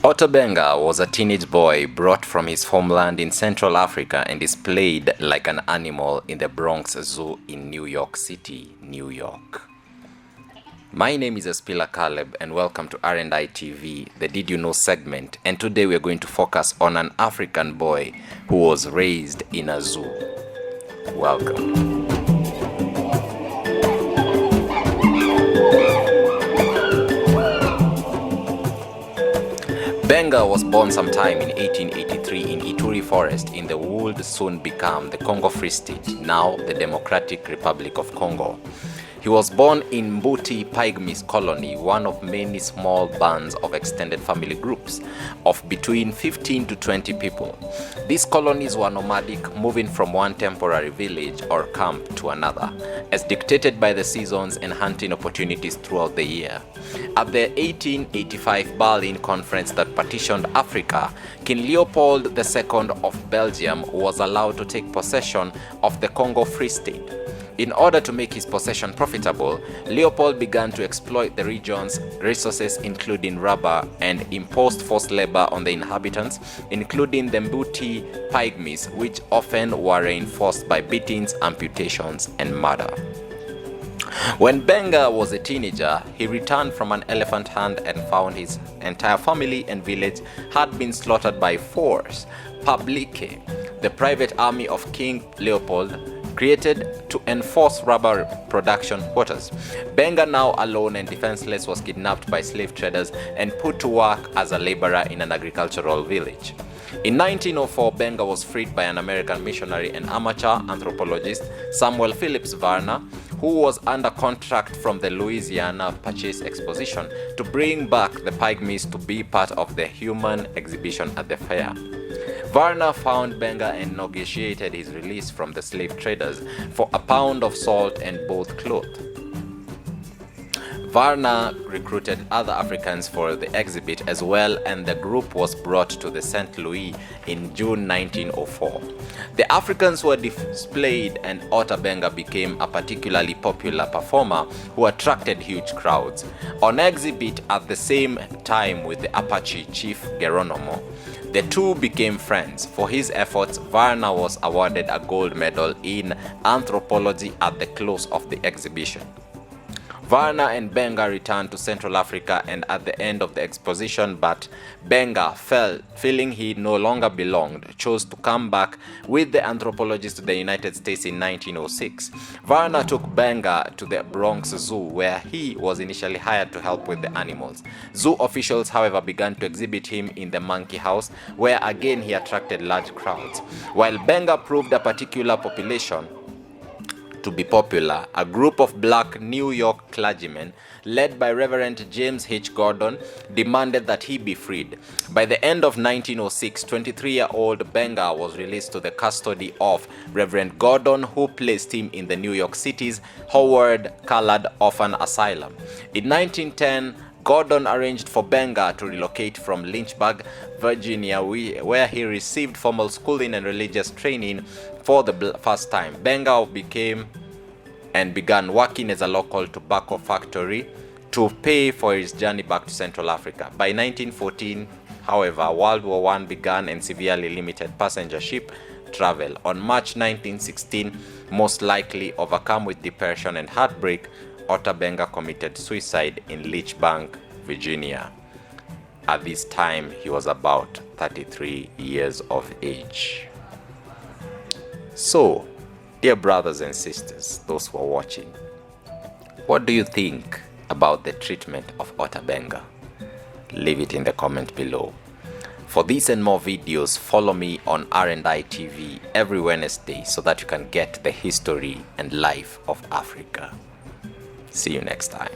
Ota Benga was a teenage boy brought from his homeland in Central Africa and displayed like an animal in the Bronx Zoo in New York City, New York. My name is Espila Caleb and welcome to R&I TV, the Did You Know segment, and today we are going to focus on an African boy who was raised in a zoo. Welcome. Benga was born sometime in 1883 in Ituri Forest in the would soon become the Congo Free State, now the Democratic Republic of Congo. He was born in Mbuti Pygmy colony, one of many small bands of extended family groups of between 15 to 20 people. These colonies were nomadic, moving from one temporary village or camp to another, as dictated by the seasons and hunting opportunities throughout the year. At the 1885 Berlin Conference that partitioned Africa, King Leopold II of Belgium was allowed to take possession of the Congo Free State. In order to make his possession profitable, Leopold began to exploit the region's resources, including rubber, and imposed forced labor on the inhabitants, including the Mbuti Pygmies, which often were reinforced by beatings, amputations, and murder. When Benga was a teenager, he returned from an elephant hunt and found his entire family and village had been slaughtered by force publique, the private army of King Leopold, created to enforce rubber production quotas. Benga, now alone and defenseless, was kidnapped by slave traders and put to work as a laborer in an agricultural village. In 1904, Benga was freed by an American missionary and amateur anthropologist, Samuel Phillips Varner, who was under contract from the Louisiana Purchase Exposition to bring back the Pygmies to be part of the human exhibition at the fair. Varner found Benga and negotiated his release from the slave traders for a pound of salt and both cloth. Varner recruited other Africans for the exhibit as well, and the group was brought to the St. Louis in June 1904. The Africans were displayed and Ota Benga became a particularly popular performer who attracted huge crowds. On exhibit at the same time with the Apache chief Geronimo, the two became friends. For his efforts, Varner was awarded a gold medal in anthropology at the close of the exhibition. Varner and Benga returned to Central Africa and at the end of the exposition, but Benga, feeling he no longer belonged, chose to come back with the anthropologist to the United States in 1906. Varner took Benga to the Bronx Zoo, where he was initially hired to help with the animals. Zoo officials, however, began to exhibit him in the monkey house, where again he attracted large crowds. While Benga proved a particular population to be popular, a group of black New York clergymen, led by Reverend James H. Gordon, demanded that he be freed. By the end of 1906, 23-year-old Benga was released to the custody of Reverend Gordon, who placed him in the New York City's Howard Colored Orphan Asylum. In 1910, Gordon arranged for Benga to relocate from Lynchburg, Virginia, where he received formal schooling and religious training for the first time. Benga began working as a local tobacco factory to pay for his journey back to Central Africa. By 1914, however, World War I began and severely limited passenger ship travel. On March 1916, most likely overcome with depression and heartbreak, Ota Benga committed suicide in Lynchburg, Virginia. At this time, he was about 33 years of age. So, dear brothers and sisters, those who are watching, what do you think about the treatment of Ota Benga? Leave it in the comment below. For these and more videos, follow me on R&I TV every Wednesday so that you can get the history and life of Africa. See you next time.